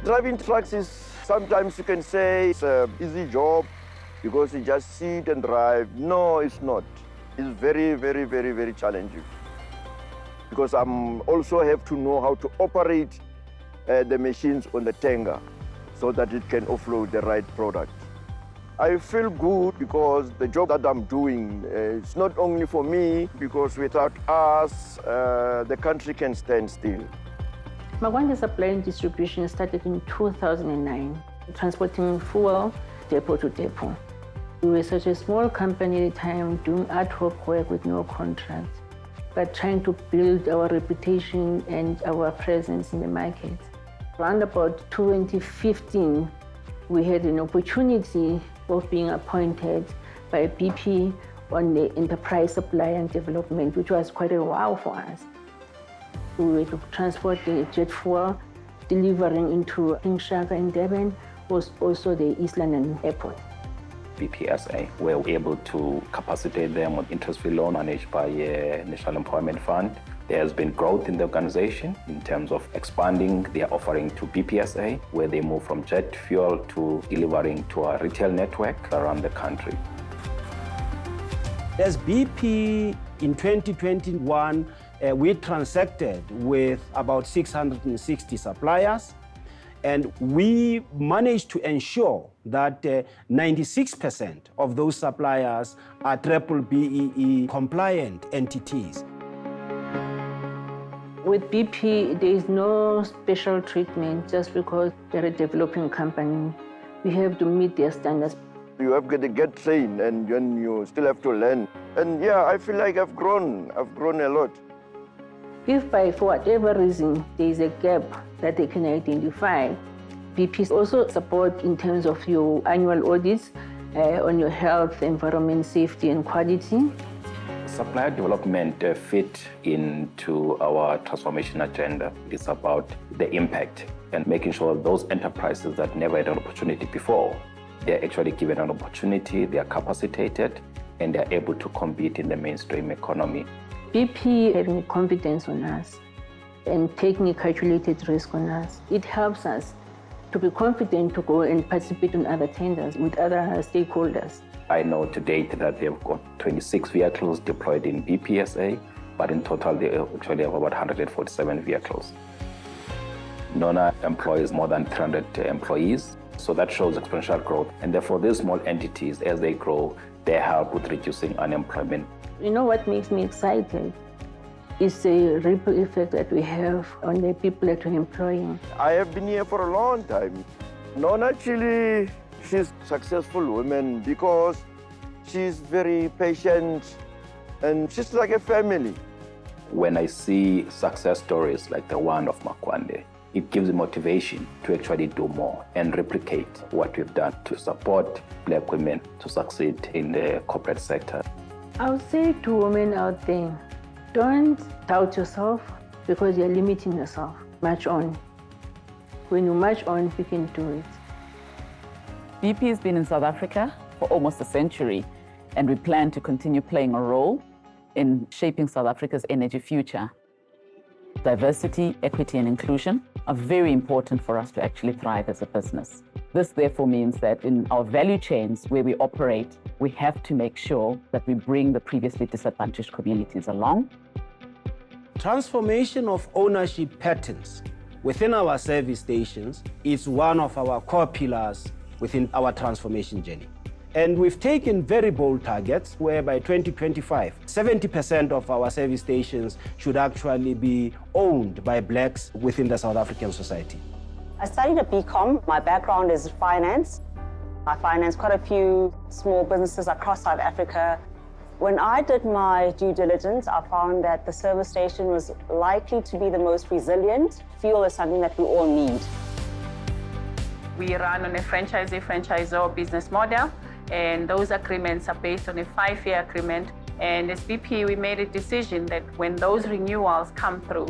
Driving trucks is sometimes you can say it's an easy job because you just sit and drive. No, it's not. It's very, very, very, very challenging. Because I'm also have to know how to operate the machines on the tanker so that it can offload the right product. I feel good because the job that I'm doing is not only for me, because without us, the country can stand still. Makwande Supply and Distribution started in 2009, transporting fuel depot to depot. We were such a small company at the time, doing ad hoc work with no contract, but trying to build our reputation and our presence in the market. Around about 2015, we had an opportunity of being appointed by BP on the Enterprise Supplier and Development, which was quite a wow for us. We were transporting jet fuel, delivering into King Shaka in Durban, was also the East London Airport. BPSA, we were able to capacitate them with interest-free loan managed by National Employment Fund. There has been growth in the organization in terms of expanding their offering to BPSA, where they move from jet fuel to delivering to our retail network around the country. As BP in 2021, we transacted with about 660 suppliers, and we managed to ensure that 96% of those suppliers are BBBEE compliant entities. With BP, there is no special treatment just because they're a developing company. We have to meet their standards. You have to get trained, and then you still have to learn. And yeah, I feel like I've grown a lot. If for whatever reason there is a gap that they can identify, BP also support in terms of your annual audits on your health, environment, safety, and quality. Supplier development fit into our transformation agenda. It's about the impact and making sure those enterprises that never had an opportunity before, they're actually given an opportunity, they are capacitated, and they're able to compete in the mainstream economy. BP having confidence on us and taking a calculated risk on us, it helps us to be confident to go and participate in other tenders with other stakeholders. I know to date that they've got 26 vehicles deployed in BPSA, but in total they actually have about 147 vehicles. Nona employs more than 300 employees, so that shows exponential growth. And therefore, these small entities, as they grow, they help with reducing unemployment. You know what makes me excited? It's the ripple effect that we have on the people that we're employing. I have been here for a long time. Nona actually, she's a successful woman because she's very patient and she's like a family. When I see success stories like the one of Makwande, it gives me motivation to actually do more and replicate what we've done to support Black women to succeed in the corporate sector. I would say to women out there, don't doubt yourself because you're limiting yourself. March on. When you march on, you can do it. BP has been in South Africa for almost a century, and we plan to continue playing a role in shaping South Africa's energy future. Diversity, equity, and inclusion are very important for us to actually thrive as a business. This therefore means that in our value chains where we operate, we have to make sure that we bring the previously disadvantaged communities along. Transformation of ownership patterns within our service stations is one of our core pillars within our transformation journey. And we've taken very bold targets where by 2025, 70% of our service stations should actually be owned by Blacks within the South African society. I studied at BCom. My background is finance. I finance quite a few small businesses across South Africa. When I did my due diligence, I found that the service station was likely to be the most resilient. Fuel is something that we all need. We run on a franchisor business model, and those agreements are based on a 5-year agreement. And as BP, we made a decision that when those renewals come through,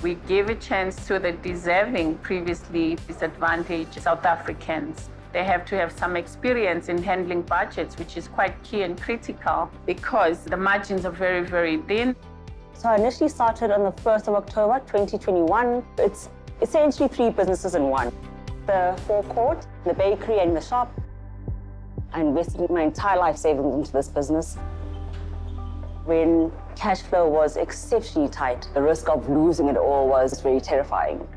we give a chance to the deserving, previously disadvantaged South Africans. They have to have some experience in handling budgets, which is quite key and critical because the margins are very, very thin. So I initially started on the 1st of October, 2021. It's essentially 3 businesses in one. the forecourt, the bakery and the shop. I invested my entire life savings into this business. When cash flow was exceptionally tight, the risk of losing it all was very terrifying.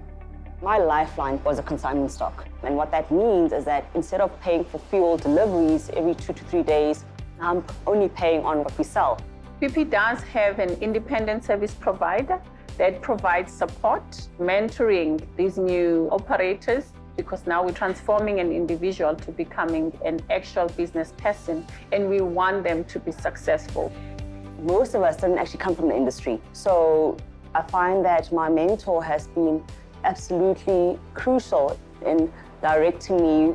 My lifeline was a consignment stock. And what that means is that instead of paying for fuel deliveries every 2 to 3 days, I'm only paying on what we sell. BP does have an independent service provider that provides support, mentoring these new operators, because now we're transforming an individual to becoming an actual business person, and we want them to be successful. Most of us didn't actually come from the industry. So I find that my mentor has been absolutely crucial in directing me.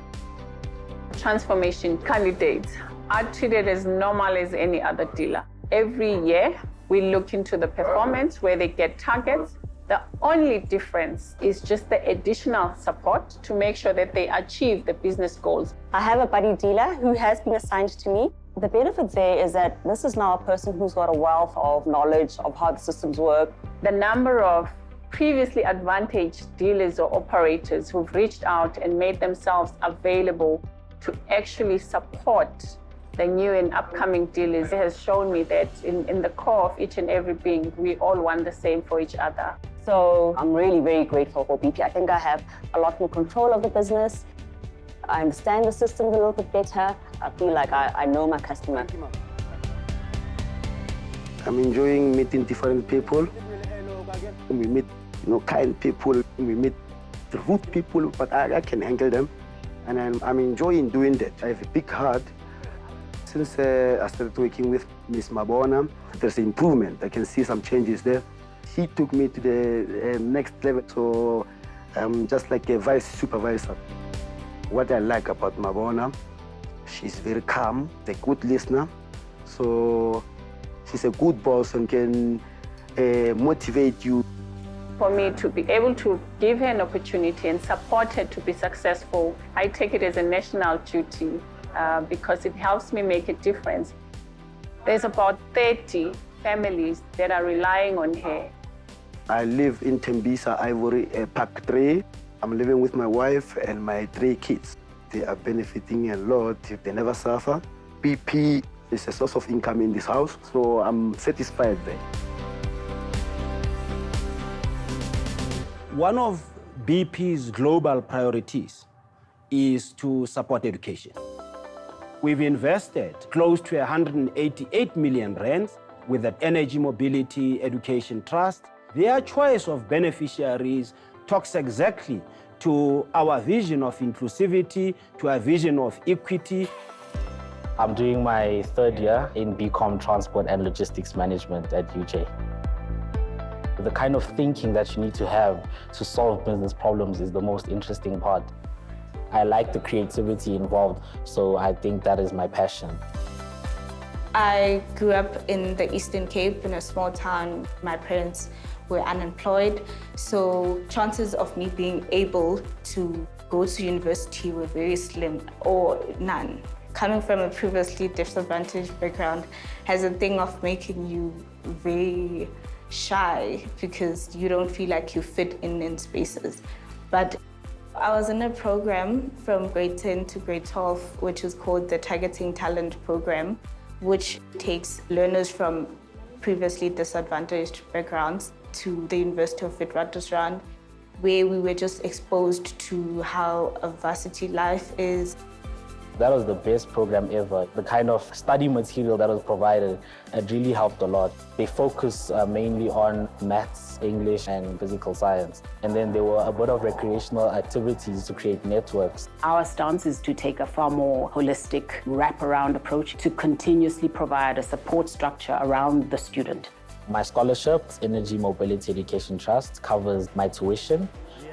Transformation candidates are treated as normal as any other dealer. Every year, we look into the performance where they get targets. The only difference is just the additional support to make sure that they achieve the business goals. I have a buddy dealer who has been assigned to me. The benefit there is that this is now a person who's got a wealth of knowledge of how the systems work. The number of previously advantaged dealers or operators who've reached out and made themselves available to actually support the new and upcoming dealers has shown me that in the core of each and every being, we all want the same for each other. So I'm really very grateful for BP. I think I have a lot more control of the business. I understand the systems a little bit better. I feel like I know my customer. I'm enjoying meeting different people. We meet, kind people. We meet rude people, but I can handle them. And I'm enjoying doing that. I have a big heart. Since I started working with Ms. Mabona, there's improvement. I can see some changes there. She took me to the next level, so I'm just like a vice supervisor. What I like about Mabona, she's very calm, a good listener. So she's a good boss and can motivate you. For me to be able to give her an opportunity and support her to be successful, I take it as a national duty because it helps me make a difference. There's about 30 families that are relying on her. I live in Tembisa, Ivory Park 3. I'm living with my wife and my 3 kids. They are benefiting a lot. They never suffer. BP is a source of income in this house, so I'm satisfied there. One of BP's global priorities is to support education. We've invested close to 188 million rands with the Energy Mobility Education Trust. Their choice of beneficiaries talks exactly to our vision of inclusivity, to our vision of equity. I'm doing my 3rd year in BCom Transport and Logistics Management at UJ. The kind of thinking that you need to have to solve business problems is the most interesting part. I like the creativity involved, so I think that is my passion. I grew up in the Eastern Cape in a small town. My parents were unemployed, so chances of me being able to go to university were very slim or none. Coming from a previously disadvantaged background has a thing of making you very shy because you don't feel like you fit in spaces. But I was in a program from grade 10 to grade 12, which is called the Targeting Talent Program, which takes learners from previously disadvantaged backgrounds to the University of Witwatersrand, where we were just exposed to how a varsity life is. That was the best program ever. The kind of study material that was provided, it really helped a lot. They focus mainly on maths, English, and physical science. And then there were a bit of recreational activities to create networks. Our stance is to take a far more holistic, wraparound approach to continuously provide a support structure around the student. My scholarship, Energy Mobility Education Trust, covers my tuition,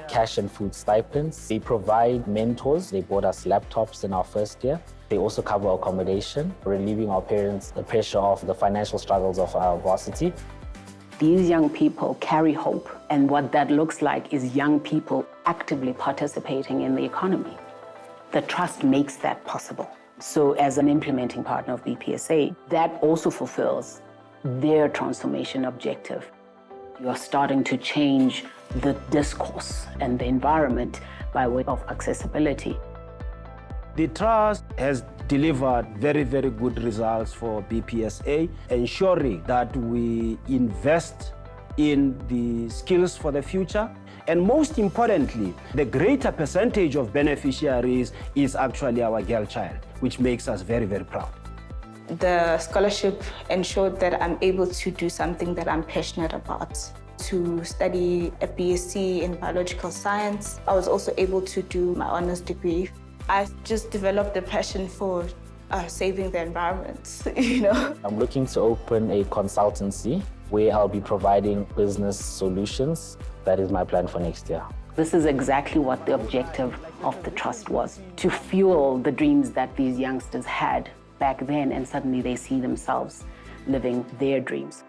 cash and food stipends. They provide mentors. They bought us laptops in our 1st year. They also cover accommodation, relieving our parents the pressure of the financial struggles of our varsity. These young people carry hope, and what that looks like is young people actively participating in the economy. The trust makes that possible. So as an implementing partner of BPSA, that also fulfills their transformation objective. You're starting to change the discourse and the environment by way of accessibility. The trust has delivered very, very good results for BPSA, ensuring that we invest in the skills for the future. And most importantly, the greater percentage of beneficiaries is actually our girl child, which makes us very, very proud. The scholarship ensured that I'm able to do something that I'm passionate about, to study a BSc in biological science. I was also able to do my honors degree. I just developed a passion for saving the environment, I'm looking to open a consultancy where I'll be providing business solutions. That is my plan for next year. This is exactly what the objective of the trust was, to fuel the dreams that these youngsters had back then, and suddenly they see themselves living their dreams.